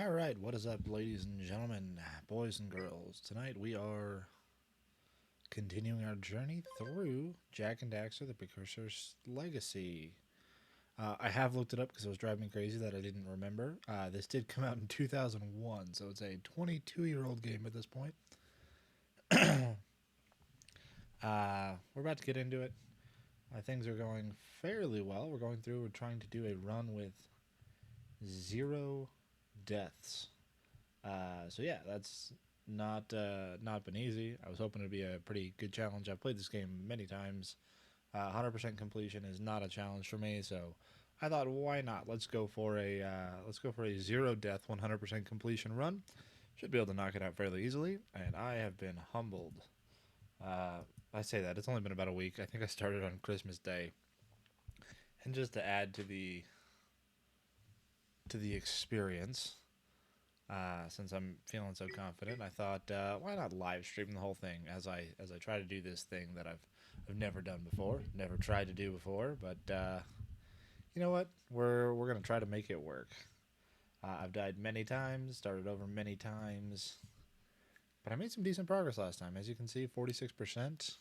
Alright, what is up, ladies and gentlemen, boys and girls? Tonight we are continuing our journey through Jak and Daxter, the Precursor's Legacy. I have looked it up because it was driving me crazy that I didn't remember. This did come out in 2001, so it's a 22-year-old game at this point. We're about to get into it. Things are going fairly well. We're trying to do a run with 0 deaths. So yeah, that's not been easy. I was hoping it'd be a pretty good challenge. I've played this game many times. 100% completion is not a challenge for me, so I thought, why not? Let's go for a 0 death, 100% completion run. Should be able to knock it out fairly easily, and I have been humbled. I say that it's only been about a week. I think I started on Christmas Day, and just to add to the experience. Since I'm feeling so confident, I thought, why not live stream the whole thing as I try to do this thing that I've never done before, never tried to do before. But you know what? We're gonna try to make it work. I've died many times, started over many times, but I made some decent progress last time. As you can see, 46%.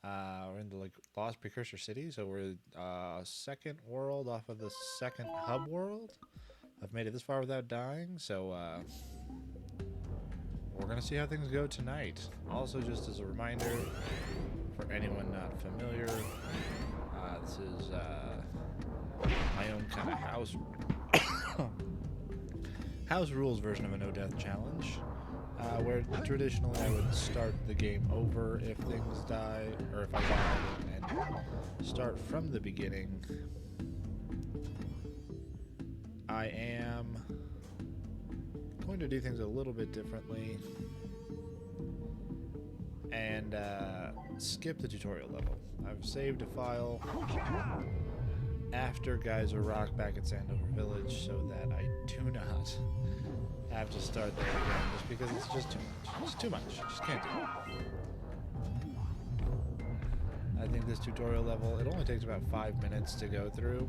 We're in the Lost Precursor City, so we're second world off of the second hub world. I've made it this far without dying, so we're going to see how things go tonight. Also, just as a reminder, for anyone not familiar, this is my own kind of house rules version of a no-death challenge, where traditionally I would start the game over if things die, or if I die, and start from the beginning. I am going to do things a little bit differently and skip the tutorial level. I've saved a file after Geyser Rock back at Sandover Village so that I do not have to start there again, just because it's just too much. It's too much. Just can't do it. I think this tutorial level, it only takes about 5 minutes to go through.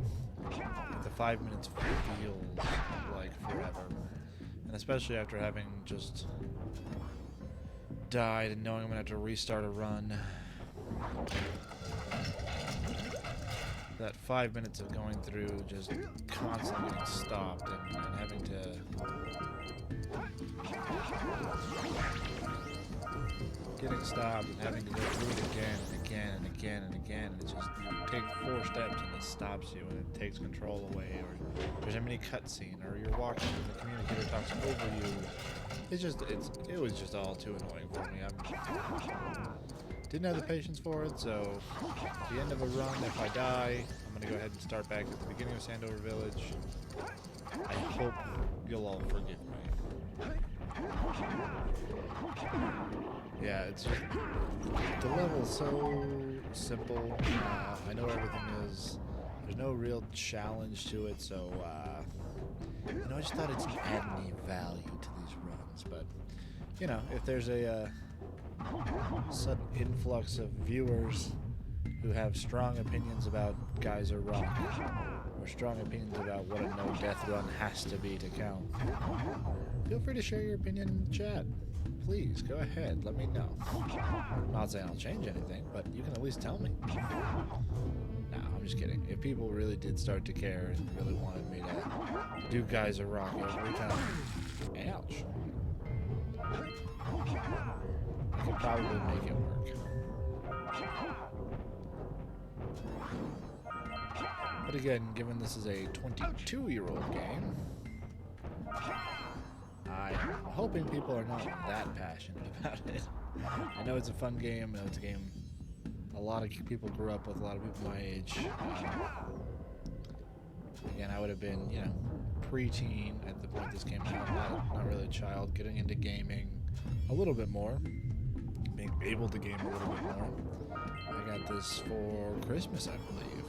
But the 5 minutes feels like forever. And especially after having just died and knowing I'm going to have to restart a run. That 5 minutes of going through, just constantly getting stopped and having to go through it again and again and again and again, and it's just, you take 4 steps and it stops you and it takes control away, or there's a mini cutscene, or you're walking and the communicator talks over you. It was just all too annoying for me. Didn't have the patience for it, so at the end of a run, if I die, I'm going to go ahead and start back at the beginning of Sandover Village. I hope you'll all forgive me. Yeah, it's just, the level's so simple. I know everything is, there's no real challenge to it, so, I just thought it didn't add any value to these runs, but, if there's a sudden influx of viewers who have strong opinions about Geyser Rock, or strong opinions about what a no-death run has to be to count, feel free to share your opinion in the chat. Please, go ahead, let me know. I'm not saying I'll change anything, but you can at least tell me. No, I'm just kidding. If people really did start to care and really wanted me to do Geyser Rock every time, ouch, I could probably make it work. But again, given this is a 22-year-old game, I'm hoping people are not that passionate about it. I know it's a fun game. I know it's a game a lot of people grew up with, a lot of people my age. Again, I would have been, preteen at the point this came out. Not really a child, getting into gaming a little bit more. Being able to game a little bit more. I got this for Christmas, I believe.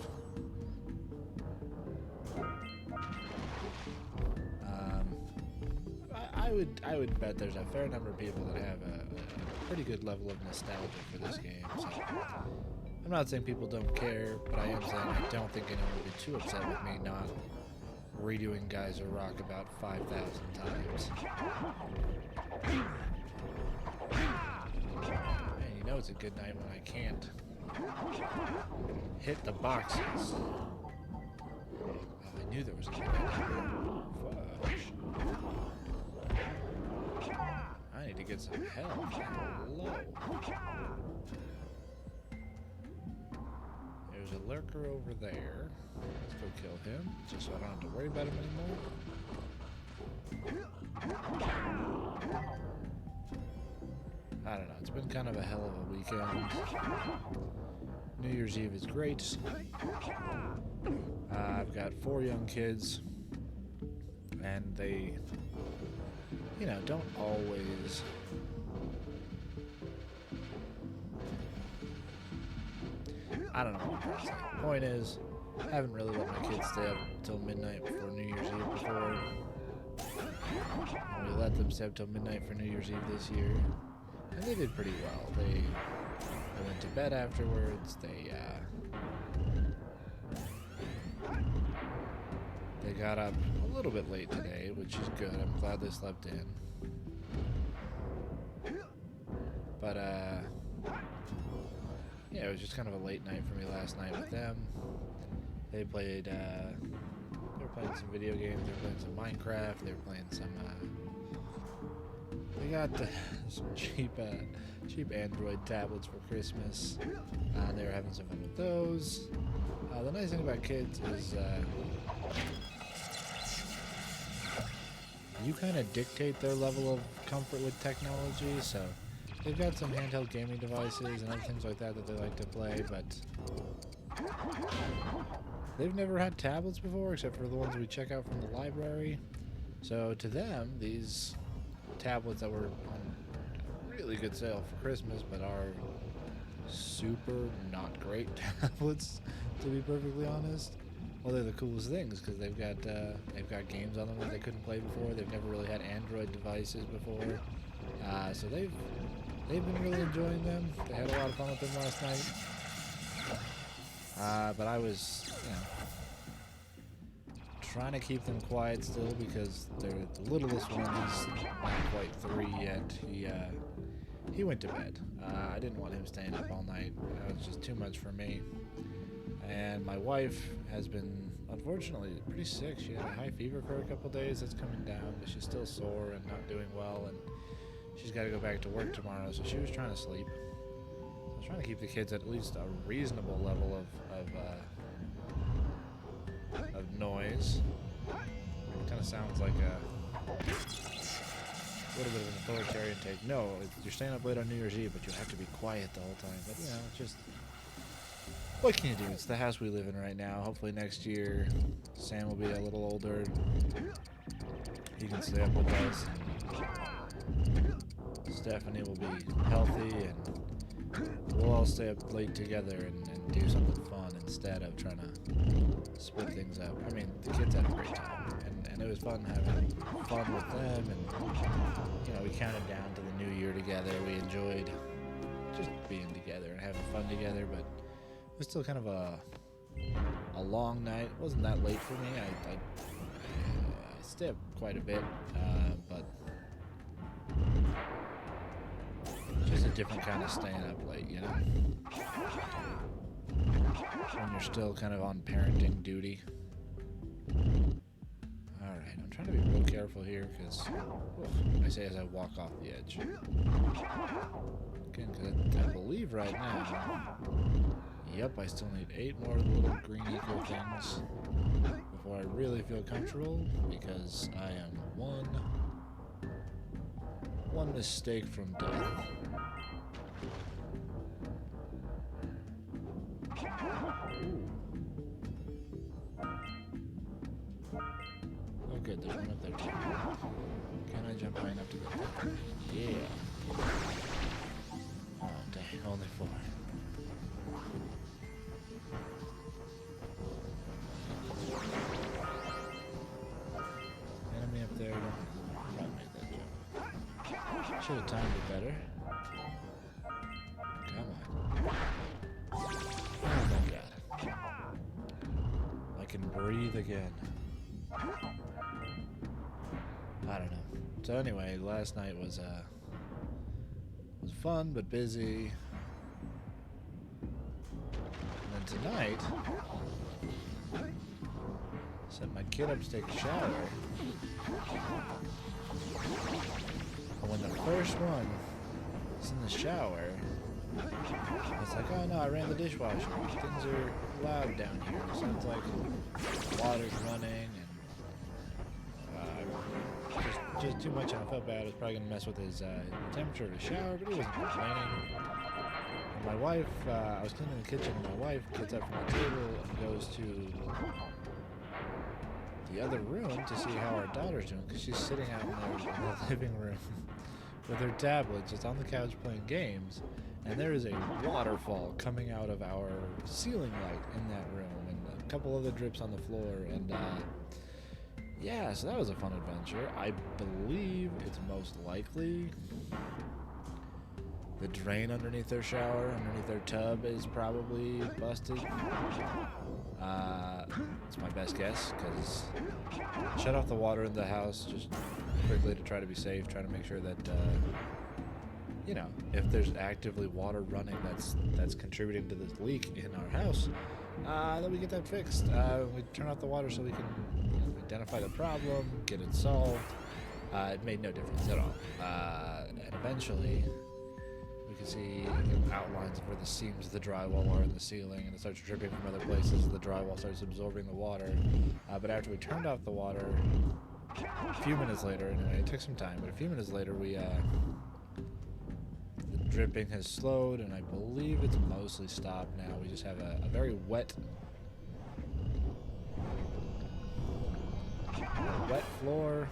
I would bet there's a fair number of people that have a pretty good level of nostalgia for this game. So I'm not saying people don't care, but I am saying I don't think anyone would be too upset with me not redoing Geyser Rock about 5,000 times. And you know it's a good night when I can't hit the boxes. Oh, I knew there was a good night. Fudge. I need to get some help. Hello. There's a lurker over there. Let's go kill him, just so I don't have to worry about him anymore. I don't know, it's been kind of a hell of a weekend. New Year's Eve is great. I've got 4 young kids, and they, you know, don't always... I don't know what I'm trying to say. Point is, I haven't really let my kids stay up till midnight before New Year's Eve before. We let them stay up till midnight for New Year's Eve this year. And they did pretty well. They went to bed afterwards. They got up a little bit late today, which is good. I'm glad they slept in. But, yeah, it was just kind of a late night for me last night with them. They were playing some video games, they were playing some Minecraft, they were playing some, they got some cheap Android tablets for Christmas. They were having some fun with those. The nice thing about kids is, you kind of dictate their level of comfort with technology, so they've got some handheld gaming devices and other things like that they like to play, but they've never had tablets before except for the ones we check out from the library. So to them, these tablets that were on really good sale for Christmas but are super not great tablets, to be perfectly honest. Well, they're the coolest things because they've got games on them that they couldn't play before. They've never really had Android devices before, so they've been really enjoying them. They had a lot of fun with them last night. But I was, you know, trying to keep them quiet still because they're the littlest one. He's not quite 3 yet. He went to bed. I didn't want him staying up all night. It was just too much for me. And my wife has been, unfortunately, pretty sick. She had a high fever for a couple days. That's coming down, but she's still sore and not doing well. And she's got to go back to work tomorrow, so she was trying to sleep. I was trying to keep the kids at least a reasonable level of noise. Kind of sounds like a little bit of an authoritarian take. No, you're staying up late on New Year's Eve, but you have to be quiet the whole time. But, you know, it's just... what can you do? It's the house we live in right now. Hopefully next year, Sam will be a little older. He can stay up with us. Stephanie will be healthy, and we'll all stay up late together and do something fun instead of trying to split things up. I mean, the kids had a great time, and it was fun having fun with them, and, you know, we counted down to the new year together. We enjoyed just being together and having fun together, but it was still kind of a long night. It wasn't that late for me. I stayed up quite a bit, but just a different kind of staying up late, you know? When you're still kind of on parenting duty. Alright, I'm trying to be real careful here, because I say as I walk off the edge. Again, because I believe right now, yep, I still need 8 more little green eco things before I really feel comfortable, because I am one mistake from death. Ooh. Oh good, there's one up there too. Can I jump high enough to get there? Yeah. Oh dang, only 4. Enemy up there, don't make that jump. Should have timed it better. Come on. Oh my god. I can breathe again. I don't know. So anyway, last night was fun but busy. And then tonight, sent my kid up to take a shower. And when the first one was in the shower, I was like, oh no, I ran the dishwasher. Things are loud down here. It sounds like water's running and just too much, and I felt bad. I was probably gonna mess with his temperature of the shower, but he wasn't complaining. And my wife, I was cleaning the kitchen, and my wife gets up from the table and goes to the other room to see how our daughter's doing, because she's sitting out in the living room with her tablet, just on the couch playing games, and there is a waterfall coming out of our ceiling light in that room, and a couple other drips on the floor, and yeah, so that was a fun adventure. I believe it's most likely the drain underneath their shower, underneath their tub, is probably busted. It's my best guess, because shut off the water in the house just quickly to try to be safe, try to make sure that, you know, if there's actively water running that's contributing to this leak in our house, then we get that fixed. We turn off the water so we can identify the problem, get it solved. It made no difference at all. And eventually, we can see outlines of where the seams of the drywall are in the ceiling, and it starts dripping from other places. The drywall starts absorbing the water. But after we turned off the water, a few minutes later, anyway, it took some time, but a few minutes later, the dripping has slowed, and I believe it's mostly stopped now. We just have a very wet floor.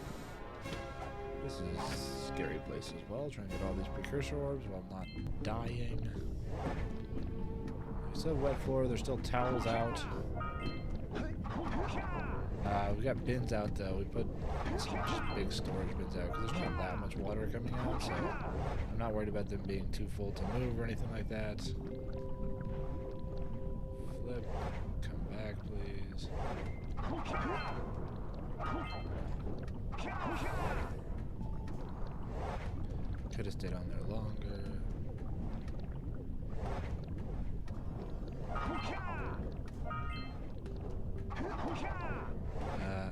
This is a scary place as well, trying to get all these precursor orbs while not dying. We still have wet floor, there's still towels out. We got bins out though. We put some just big storage bins out because there's not that much water coming out, so I'm not worried about them being too full to move or anything like that. Flip, come back please. Could have stayed on there longer.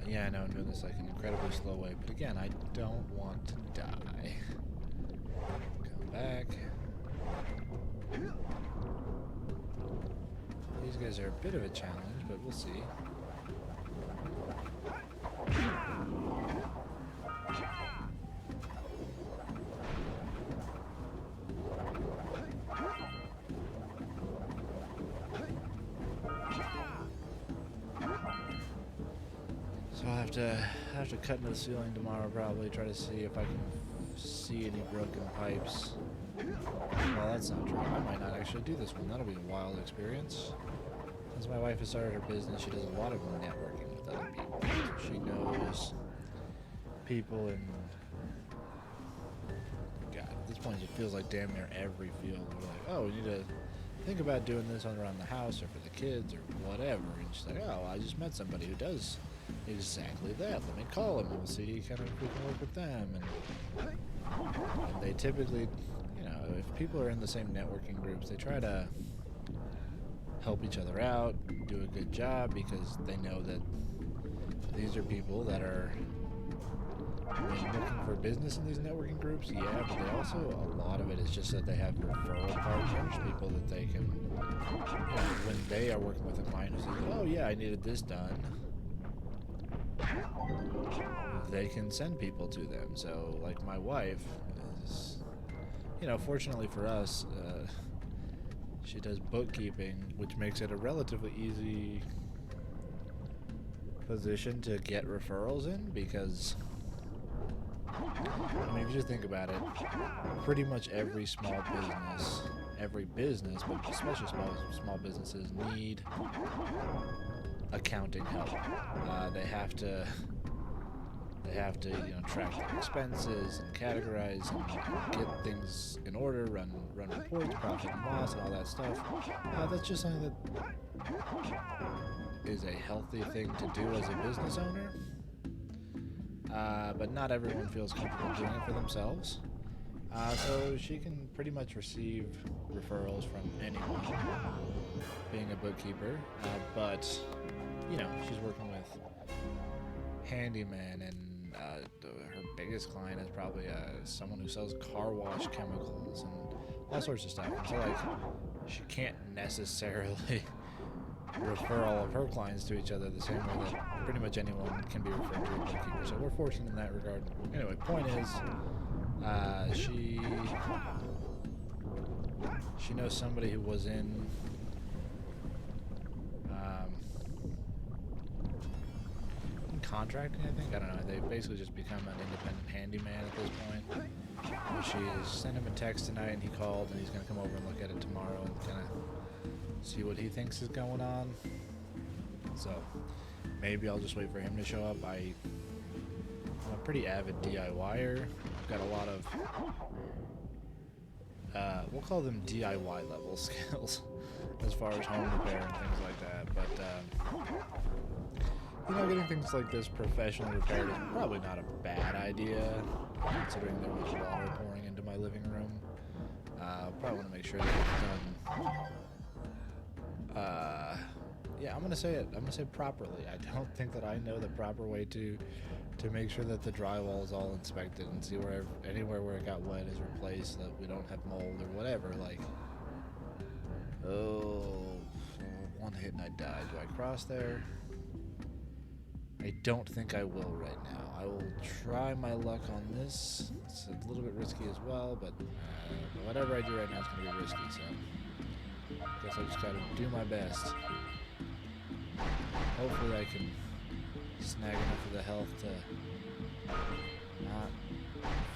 Yeah, I know I'm doing this like an incredibly slow way, but again, I don't want to die. Come back. These guys are a bit of a challenge, but we'll see. So I'll have to cut into the ceiling tomorrow, probably try to see if I can see any broken pipes. Well, that's not true. I might not actually do this one. That'll be a wild experience. Since my wife has started her business, she does a lot of networking with other people. So she knows people in, God, at this point it feels like damn near every field. We're like, oh, we need to think about doing this around the house or for the kids or whatever. And she's like, oh, I just met somebody who does exactly that. Let me call them and we'll see kind of if we can work with them. And they typically, you know, if people are in the same networking groups, they try to help each other out, do a good job, because they know that these are people that are looking for business in these networking groups, yeah, but they also, a lot of it is just that they have referral partners, people that they can, you know, when they are working with a client who says, oh yeah, I needed this done, they can send people to them. So, like my wife is, you know, fortunately for us, she does bookkeeping, which makes it a relatively easy position to get referrals in, because, I mean, if you just think about it, pretty much every small business, but especially small businesses, need accounting help. They have to, you know, track their expenses and categorize and get things in order, run reports, profit and loss, and all that stuff. That's just something that is a healthy thing to do as a business owner. but not everyone feels comfortable doing it for themselves. So she can pretty much receive referrals from anyone, being a bookkeeper, but, you know, she's working with handyman, and her biggest client is probably someone who sells car wash chemicals and all sorts of stuff. And so, like, she can't necessarily refer all of her clients to each other the same way that pretty much anyone can be referred to a bookkeeper. So we're fortunate in that regard. Anyway, point is, she knows somebody who was in contracting, I think. I don't know. They've basically just become an independent handyman at this point. She sent him a text tonight, and he called, and he's going to come over and look at it tomorrow and kind of see what he thinks is going on. So maybe I'll just wait for him to show up. I'm a pretty avid DIYer. I've got a lot of, we'll call them DIY level skills as far as home repair and things like that. But, you know, getting things like this professionally repaired is probably not a bad idea, considering there was water pouring into my living room. Probably want to make sure that it's done. Yeah, I'm gonna say it. I'm gonna say properly. I don't think that I know the proper way to make sure that the drywall is all inspected and see where anywhere where it got wet is replaced, so that we don't have mold or whatever. Like, one hit and I die. Do I cross there? I don't think I will right now. I will try my luck on this. It's a little bit risky as well, but whatever I do right now is going to be risky, so I guess I just got to do my best. Hopefully I can snag enough of the health to not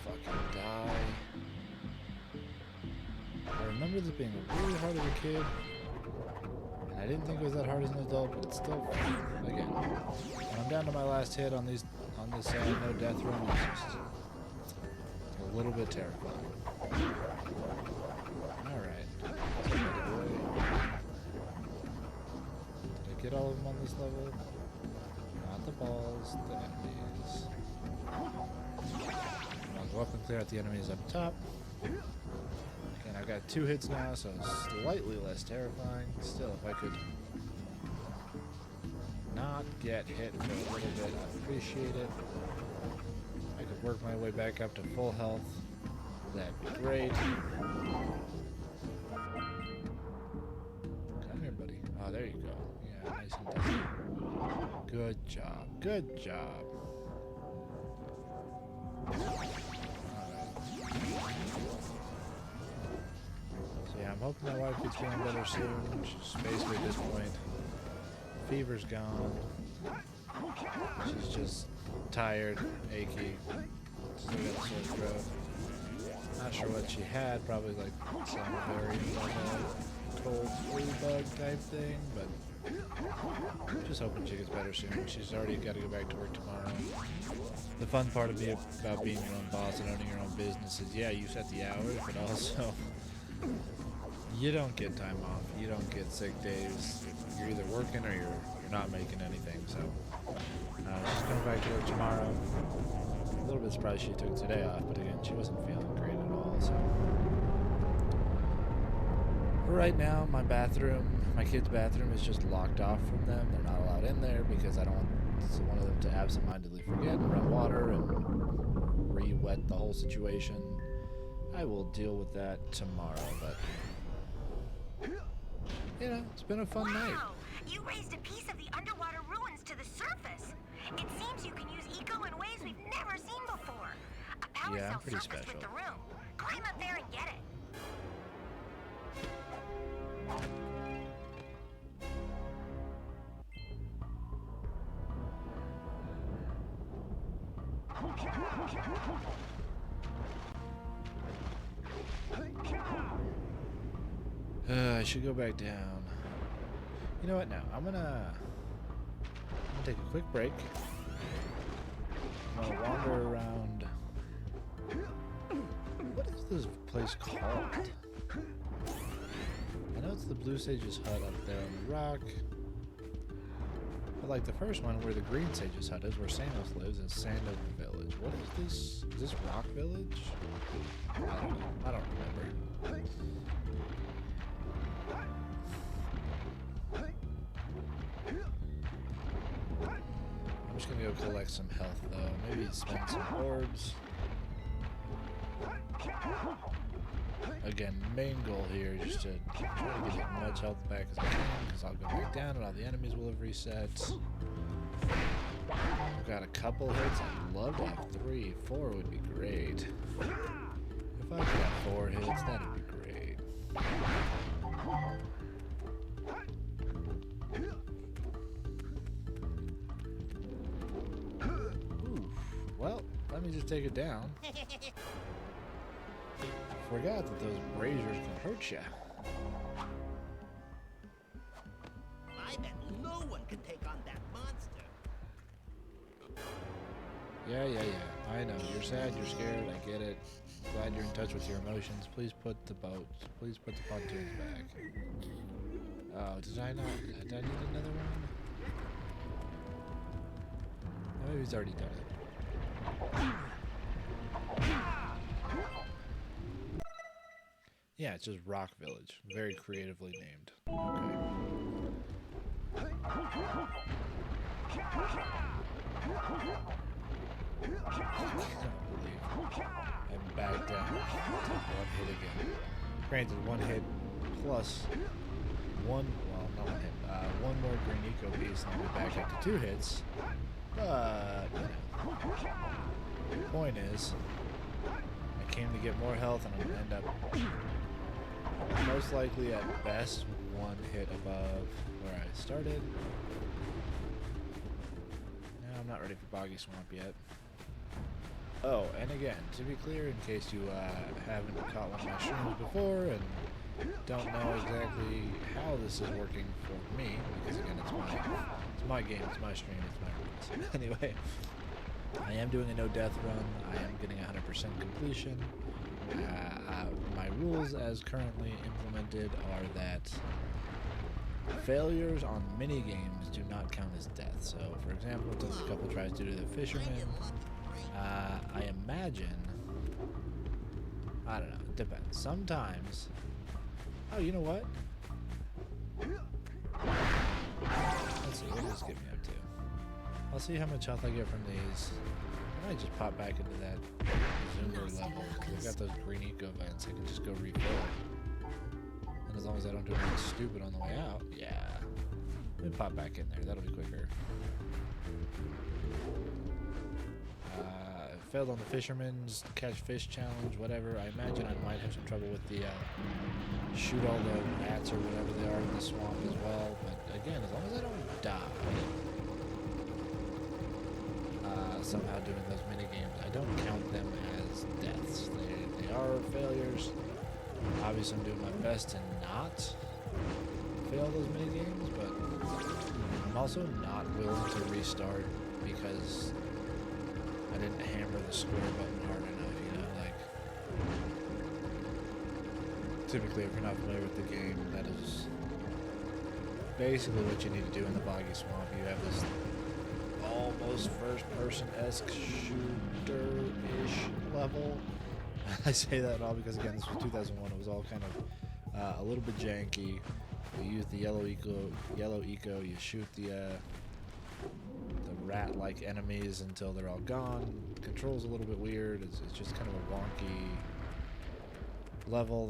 fucking die. I remember this being really hard as a kid. I didn't think it was that hard as an adult, but it's still, again, when I'm down to my last hit on this no death run, it's a little bit terrifying. Alright. Did I get all of them on this level? Not the balls, the enemies. I'll go up and clear out the enemies up top. And I've got 2 hits now, so slightly less terrifying. Still, if I could not get hit for a little bit, I'd appreciate it. I could work my way back up to full health. That'd be great. Come here, buddy. Oh, there you go. Yeah, nice and done. Good job. Good job. Yeah, I'm hoping my wife gets feeling better soon. She's basically at this point, fever's gone. She's just tired, achy, still got a sore throat. Not sure what she had, probably like some variant of a cold flu bug type thing, but just hoping she gets better soon. She's already got to go back to work tomorrow. The fun part of about being your own boss and owning your own business is, yeah, you set the hours, but also you don't get time off. You don't get sick days. You're either working or you're not making anything. So she's coming back to work tomorrow. A little bit surprised she took today off, but again, she wasn't feeling great at all. So right now, my kids' bathroom is just locked off from them. They're not allowed in there because I don't want one of them to absentmindedly forget and run water and re-wet the whole situation. I will deal with that tomorrow, but you know, it's been a fun night. You raised a piece of the underwater ruins to the surface. It seems you can use eco in ways we've never seen before. A power cell pretty surface special. with the room. Climb up there and get it. I should go back down. You know what? Now I'm gonna take a quick break. I'm gonna wander around. What is this place called? I know it's the Blue Sage's hut up there on the rock. But like the first one where the Green Sage's hut is, where Samus lives, is Sando Village. What is this? Is this Rock Village? I don't know. I don't remember. I'm just gonna go collect some health though. Maybe spend some orbs. Again, main goal here is just to try to get as much health back as I can, because I'll go back down and all the enemies will have reset. I've got a couple hits. I'd love to have 3. 4 would be great. If I could have 4 hits, that'd be great. Oof. Well, let me just take it down. Forgot that those braziers can hurt ya. I bet no one can take on that monster. Yeah. I know. You're sad, you're scared, I get it. Glad you're in touch with your emotions. Please put the boats. Please put the pontoons back. Oh, did I not? Did I need another one? Oh, maybe he's already done it. Yeah, it's just Rock Village. Very creatively named. Okay. I'm back down to 1 hit again. Granted, 1 hit plus 1, well, not 1 hit, 1 more green eco piece, and I'll be back up to 2 hits. But, you know, the point is, I came to get more health, and I'm going to end up most likely at best 1 hit above where I started. No, I'm not ready for Boggy Swamp yet. Oh, and again, to be clear, in case you haven't caught one of my streams before and don't know exactly how this is working for me, because again, it's my game, it's my stream, it's my rules. Anyway, I am doing a no death run. I am getting 100% completion. My rules as currently implemented are that failures on mini games do not count as death. So, for example, it took a couple tries to do the fisherman. I imagine, I don't know, it depends. Sometimes, oh, you know what? Let's see, what does this get me up to? I'll see how much health I get from these. I might just pop back into that Zoomer level. I've got those green eco vents. I can just go refill. And as long as I don't do anything stupid on the way out, yeah. Let me pop back in there. That'll be quicker. Failed on the fisherman's catch fish challenge, whatever. I imagine I might have some trouble with the shoot all the rats or whatever they are in the swamp as well. But again, as long as I don't die somehow doing those mini games, I don't count them as deaths. They are failures. Obviously, I'm doing my best to not fail those mini games, but I'm also not willing to restart because I didn't hammer the square button hard enough, you know, like, typically if you're not familiar with the game, that is basically what you need to do in the Boggy Swamp. You have this almost first-person-esque shooter-ish level. I say that all because, again, this was 2001, it was all kind of a little bit janky. You use the yellow eco, you shoot the rat-like enemies until they're all gone. The control's a little bit weird. It's just kind of a wonky level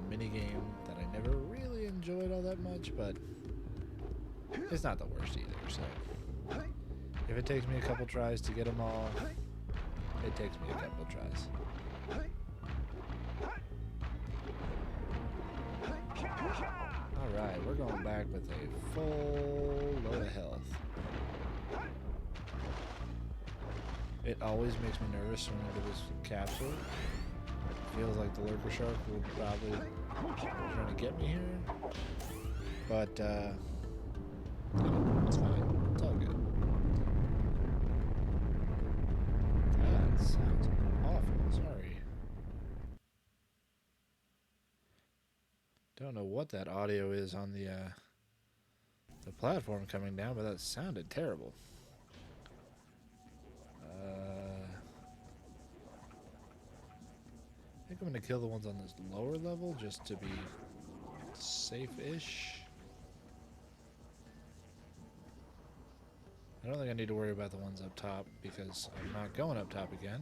mini game that I never really enjoyed all that much, but it's not the worst either. So if it takes me a couple tries to get them all, it takes me a couple tries. Alright, we're going back with a full load of health. It always makes me nervous swimming into this capsule. Feels like the lurker shark will probably trying to get me here. But, it's fine. It's all good. That sounds awful. Sorry. Don't know what that audio is on the The platform coming down, but that sounded terrible. I think I'm gonna kill the ones on this lower level just to be safe-ish. I don't think I need to worry about the ones up top because I'm not going up top again.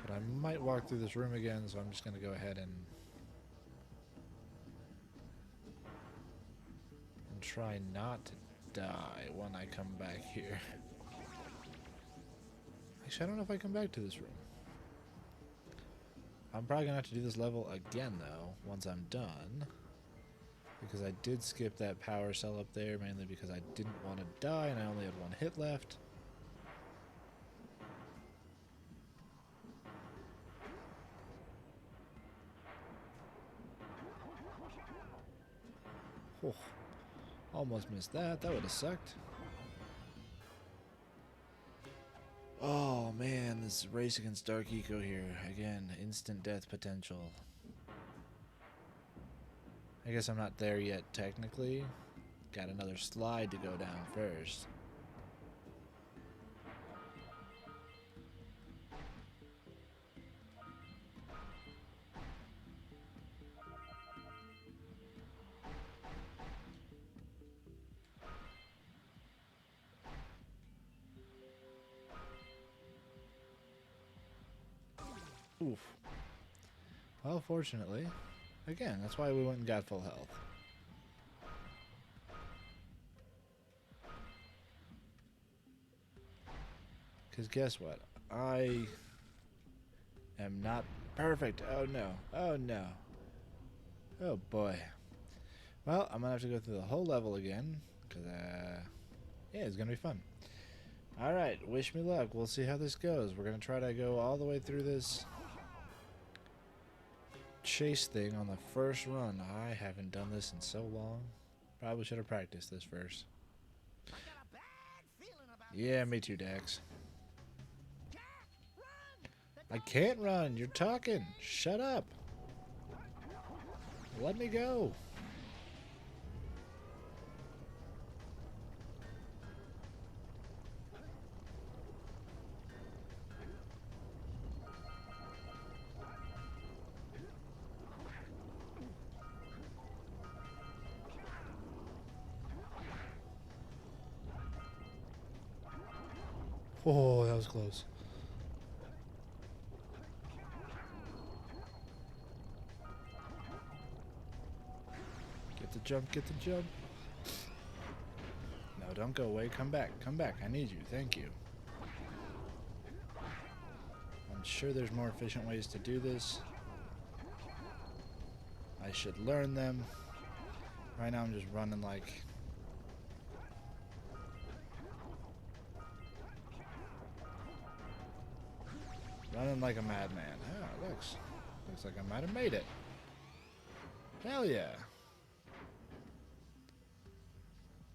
But I might walk through this room again, so I'm just gonna go ahead and try not to die when I come back here. Actually, I don't know if I come back to this room. I'm probably gonna have to do this level again though, once I'm done. Because I did skip that power cell up there, mainly because I didn't want to die and I only had one hit left. Oh, almost missed that. That would have sucked. Oh man, this race against Dark Eco here. Again, instant death potential. I guess I'm not there yet technically. Got another slide to go down first. Oof. Well, fortunately, again, that's why we went and got full health. Because guess what? I am not perfect. Oh no. Oh no. Oh boy. Well, I'm going to have to go through the whole level again. Because, yeah, it's going to be fun. Alright, wish me luck. We'll see how this goes. We're going to try to go all the way through this chase thing on the first run. I haven't done this in so long. Probably should have practiced this first. I got a bad feeling about Yeah, me too, Dax. I can't run. You're talking. Shut up. Let me go. Oh, that was close. Get the jump, get the jump. No, don't go away. Come back, come back. I need you. Thank you. I'm sure there's more efficient ways to do this. I should learn them. Right now I'm just running like... running like a madman. Oh, looks like I might have made it. Hell yeah.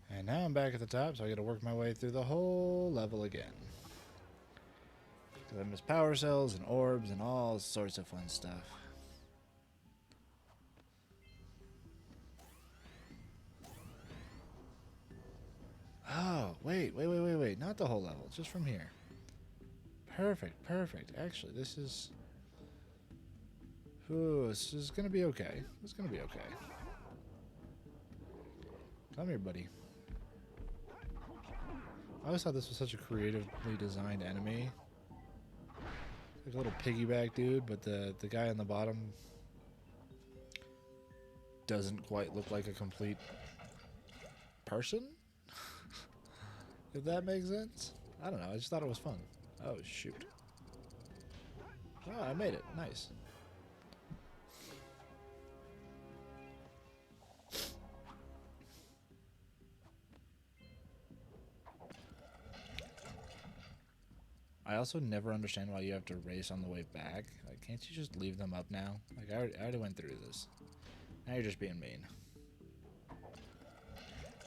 And now I'm back at the top, so I gotta work my way through the whole level again. Because I miss power cells and orbs and all sorts of fun stuff. Oh, wait. Not the whole level, just from here. Perfect, perfect. Actually, this is... ooh, this is gonna be okay. It's gonna be okay. Come here, buddy. I always thought this was such a creatively designed enemy. Like a little piggyback dude, but the guy on the bottom doesn't quite look like a complete person? If that makes sense? I don't know, I just thought it was fun. Oh, shoot. Oh, I made it. Nice. I also never understand why you have to race on the way back. Like, can't you just leave them up now? Like, I already went through this. Now you're just being mean.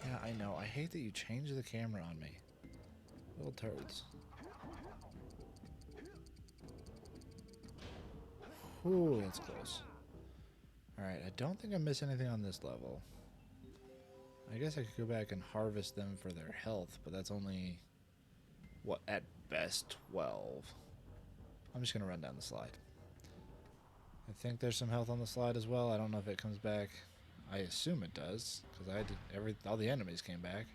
Yeah, I know. I hate that you changed the camera on me. Little turds. Ooh, that's close. Alright, I don't think I missed anything on this level. I guess I could go back and harvest them for their health, but that's only, what, at best 12. I'm just going to run down the slide. I think there's some health on the slide as well. I don't know if it comes back. I assume it does, because I did all the enemies came back.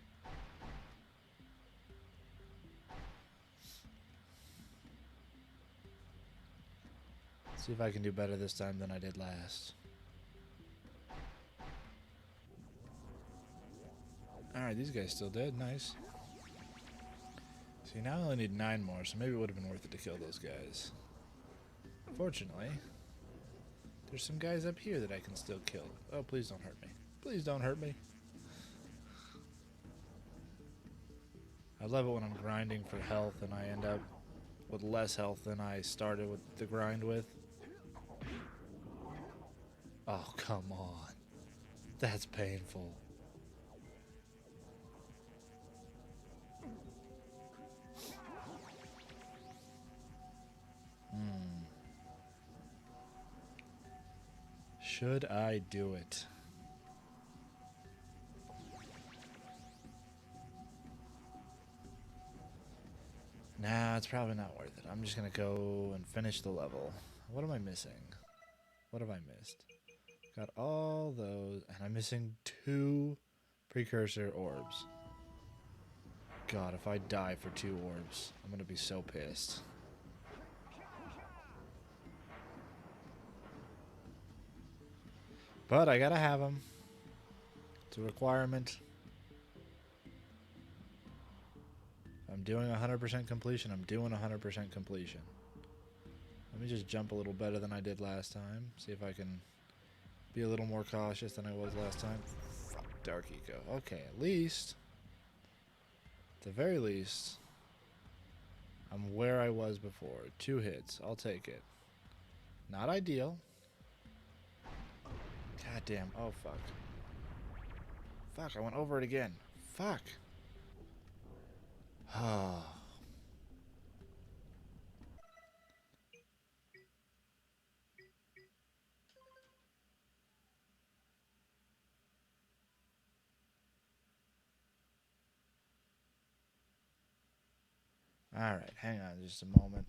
See if I can do better this time than I did last. Alright, these guys still dead. Nice. See, now I only need 9 more, so maybe it would have been worth it to kill those guys. Fortunately, there's some guys up here that I can still kill. Oh, please don't hurt me. Please don't hurt me. I love it when I'm grinding for health and I end up with less health than I started with the grind with. Oh, come on. That's painful. Should I do it? Nah, it's probably not worth it. I'm just gonna go and finish the level. What am I missing? What have I missed? Got all those, and I'm missing 2 precursor orbs. God, if I die for 2 orbs, I'm gonna be so pissed. But I gotta have them. It's a requirement. I'm doing 100% completion. I'm doing 100% completion. Let me just jump a little better than I did last time. See if I can be a little more cautious than I was last time. Fuck, Dark Eco. Okay, at the very least, I'm where I was before. 2 hits. I'll take it. Not ideal. God damn. Oh, fuck. Fuck, I went over it again. Fuck. Oh. Alright, hang on just a moment.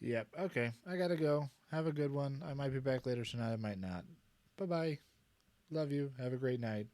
Yep, okay. I gotta go. Have a good one. I might be back later tonight. I might not. Bye-bye. Love you. Have a great night.